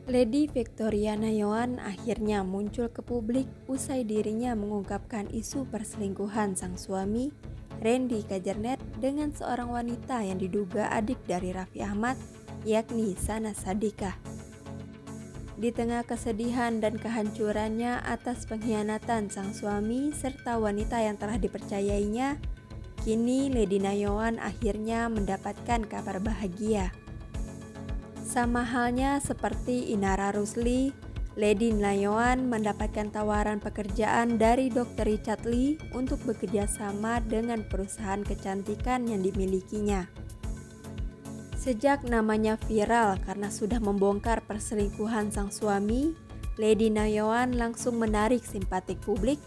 Lady Victoria Nayoan akhirnya muncul ke publik usai dirinya mengungkapkan isu perselingkuhan sang suami, Randy Kajernet, dengan seorang wanita yang diduga adik dari Raffi Ahmad, yakni Syahnaz Sadiqah. Di tengah kesedihan dan kehancurannya atas pengkhianatan sang suami serta wanita yang telah dipercayainya, kini Lady Nayoan akhirnya mendapatkan kabar bahagia. Sama halnya seperti Inara Rusli, Lady Nayoan mendapatkan tawaran pekerjaan dari Dr. Richard Lee untuk bekerja sama dengan perusahaan kecantikan yang dimilikinya. Sejak namanya viral karena sudah membongkar perselingkuhan sang suami, Lady Nayoan langsung menarik simpatik publik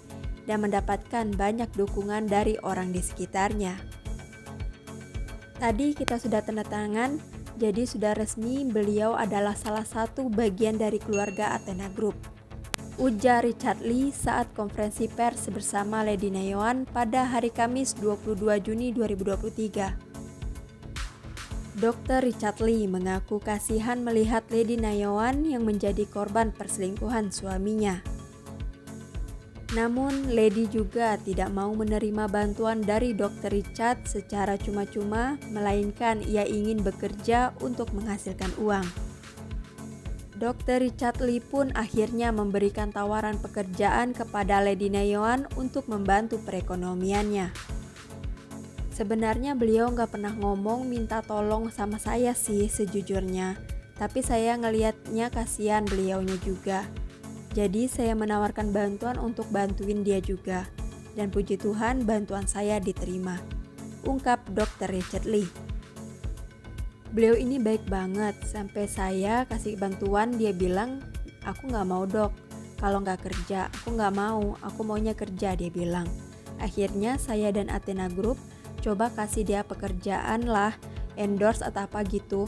dan mendapatkan banyak dukungan dari orang di sekitarnya. Tadi kita sudah tanda tangan, jadi sudah resmi beliau adalah salah satu bagian dari keluarga Athena Group, ujar Richard Lee saat konferensi pers bersama Lady Nayoan pada hari Kamis 22 Juni 2023. Dr. Richard Lee mengaku kasihan melihat Lady Nayoan yang menjadi korban perselingkuhan suaminya. Namun, Lady juga tidak mau menerima bantuan dari Dr. Richard secara cuma-cuma, melainkan ia ingin bekerja untuk menghasilkan uang. Dr. Richard Lee pun akhirnya memberikan tawaran pekerjaan kepada Lady Nayoan untuk membantu perekonomiannya. Sebenarnya beliau nggak pernah ngomong minta tolong sama saya sih sejujurnya, tapi saya ngelihatnya kasihan beliaunya juga. Jadi saya menawarkan bantuan untuk bantuin dia juga. Dan puji Tuhan bantuan saya diterima, ungkap Dr. Richard Lee. Beliau ini baik banget, sampai saya kasih bantuan dia bilang, aku gak mau dok, kalau gak kerja, aku gak mau, aku maunya kerja, dia bilang. Akhirnya saya dan Athena Group coba kasih dia pekerjaan lah, endorse atau apa gitu.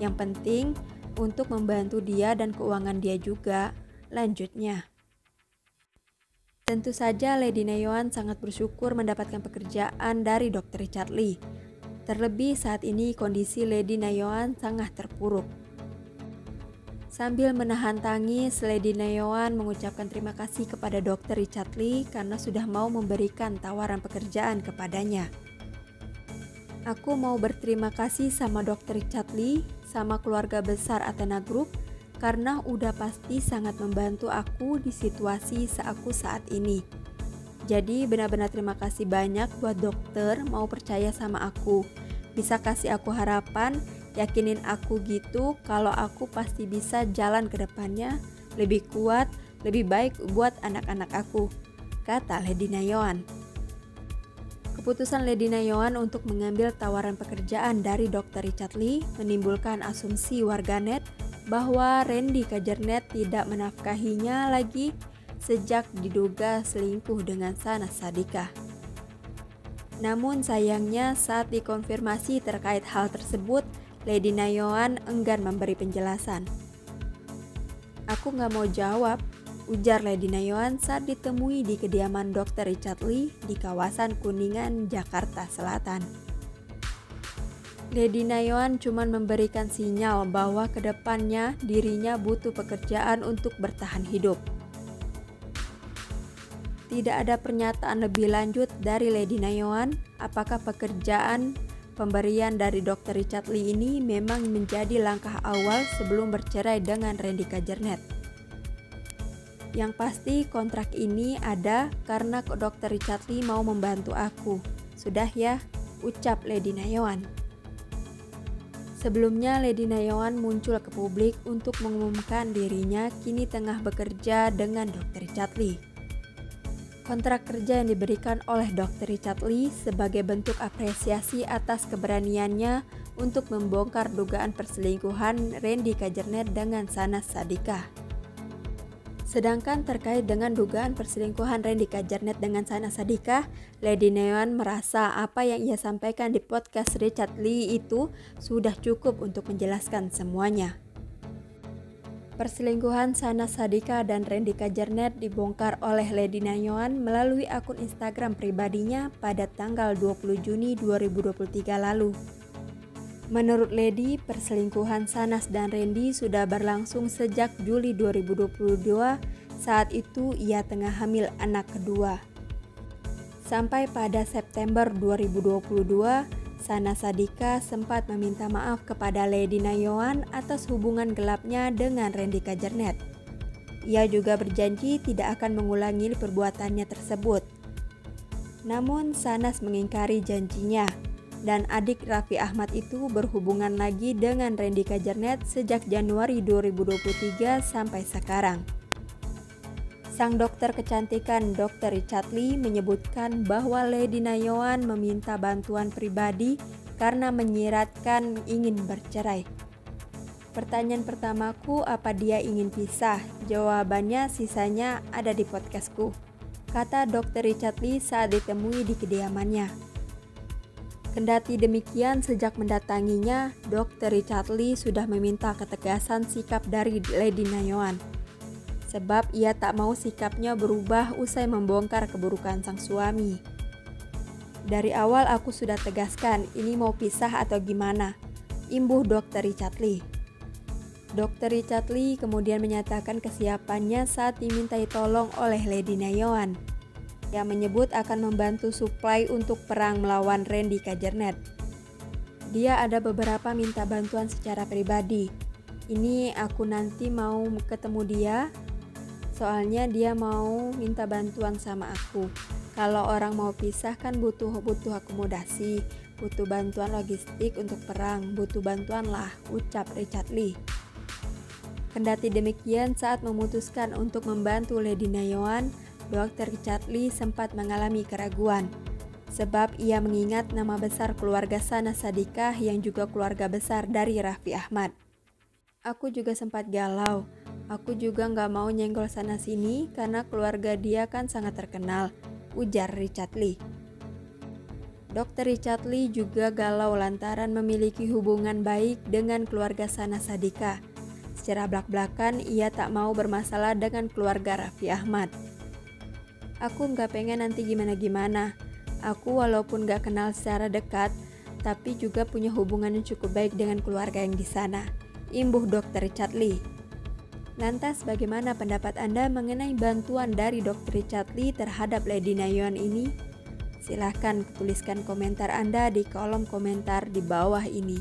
Yang penting untuk membantu dia dan keuangan dia juga. Lanjutnya, tentu saja Lady Nayoan sangat bersyukur mendapatkan pekerjaan dari Dr. Richard Lee. Terlebih saat ini kondisi Lady Nayoan sangat terpuruk. Sambil menahan tangis, Lady Nayoan mengucapkan terima kasih kepada Dr. Richard Lee karena sudah mau memberikan tawaran pekerjaan kepadanya. Aku mau berterima kasih sama Dr. Richard Lee, sama keluarga besar Athena Group, karena udah pasti sangat membantu aku di situasi aku saat ini. Jadi benar-benar terima kasih banyak buat dokter mau percaya sama aku. Bisa kasih aku harapan, yakinin aku gitu kalau aku pasti bisa jalan ke depannya lebih kuat, lebih baik buat anak-anak aku, kata Lady Nayoan. Keputusan Lady Nayoan untuk mengambil tawaran pekerjaan dari Dr. Richard Lee menimbulkan asumsi warganet bahwa Randy Kajernet tidak menafkahinya lagi sejak diduga selingkuh dengan Syahnaz Sadiqah. Namun sayangnya saat dikonfirmasi terkait hal tersebut, Lady Nayoan enggan memberi penjelasan. Aku gak mau jawab, ujar Lady Nayoan saat ditemui di kediaman Dr. Richard Lee di kawasan Kuningan, Jakarta Selatan. Lady Nayoan cuma memberikan sinyal bahwa kedepannya dirinya butuh pekerjaan untuk bertahan hidup. Tidak ada pernyataan lebih lanjut dari Lady Nayoan apakah pekerjaan pemberian dari Dr. Richard Lee ini memang menjadi langkah awal sebelum bercerai dengan Randy Kajernet. Yang pasti kontrak ini ada karena Dr. Richard Lee mau membantu aku. Sudah ya, ucap Lady Nayoan. Sebelumnya Lady Nayoan muncul ke publik untuk mengumumkan dirinya kini tengah bekerja dengan Dr. Richard Lee. Kontrak kerja yang diberikan oleh Dr. Richard Lee sebagai bentuk apresiasi atas keberaniannya untuk membongkar dugaan perselingkuhan Randy Kajernet dengan Syahnaz Sadiqah. Sedangkan terkait dengan dugaan perselingkuhan Randy Kajernet dengan Syahnaz Sadiqah, Lady Nayoan merasa apa yang ia sampaikan di podcast Richard Lee itu sudah cukup untuk menjelaskan semuanya. Perselingkuhan Syahnaz Sadiqah dan Randy Kajernet dibongkar oleh Lady Nayoan melalui akun Instagram pribadinya pada tanggal 20 Juni 2023 lalu. Menurut Lady, perselingkuhan Shahnaz dan Randy sudah berlangsung sejak Juli 2022. Saat itu ia tengah hamil anak kedua. Sampai pada September 2022, Shahnaz Sadiqah sempat meminta maaf kepada Lady Nayawan atas hubungan gelapnya dengan Randy Kajernet. Ia juga berjanji tidak akan mengulangi perbuatannya tersebut. Namun Shahnaz mengingkari janjinya. Dan adik Raffi Ahmad itu berhubungan lagi dengan Randy Kajernet sejak Januari 2023 sampai sekarang. Sang dokter kecantikan Dr. Richard Lee menyebutkan bahwa Lady Nayawan meminta bantuan pribadi karena menyiratkan ingin bercerai. Pertanyaan pertamaku, apa dia ingin pisah? Jawabannya sisanya ada di podcastku, kata Dr. Richard Lee saat ditemui di kediamannya. Kendati demikian, sejak mendatanginya, Dr. Richard Lee sudah meminta ketegasan sikap dari Lady Nayawan. Sebab ia tak mau sikapnya berubah usai membongkar keburukan sang suami. Dari awal aku sudah tegaskan, ini mau pisah atau gimana? Imbuh Dr. Richard Lee. Dr. Richard Lee kemudian menyatakan kesiapannya saat dimintai tolong oleh Lady Nayawan. Yang menyebut akan membantu suplai untuk perang melawan Randy Kajernet. Dia ada beberapa minta bantuan secara pribadi. Ini aku nanti mau ketemu dia, soalnya dia mau minta bantuan sama aku. Kalau orang mau pisah kan butuh akomodasi, butuh bantuan logistik untuk perang, butuh bantuan lah, ucap Richard Lee. Kendati demikian, saat memutuskan untuk membantu Lady Nayawan, Dr. Richard Lee sempat mengalami keraguan, sebab ia mengingat nama besar keluarga Shahnaz Sadiqah yang juga keluarga besar dari Raffi Ahmad. Aku juga sempat galau, aku juga nggak mau nyenggol Shahnaz ini karena keluarga dia kan sangat terkenal, ujar Richard Lee. Dr. Richard Lee juga galau lantaran memiliki hubungan baik dengan keluarga Shahnaz Sadiqah. Secara belak-belakan ia tak mau bermasalah dengan keluarga Raffi Ahmad. Aku nggak pengen nanti gimana-gimana. Aku walaupun nggak kenal secara dekat, tapi juga punya hubungan yang cukup baik dengan keluarga yang di sana. Imbuh Dr. Richard Lee. Lantas bagaimana pendapat Anda mengenai bantuan dari Dr. Richard Lee terhadap Lady Nayawan ini? Silahkan tuliskan komentar Anda di kolom komentar di bawah ini.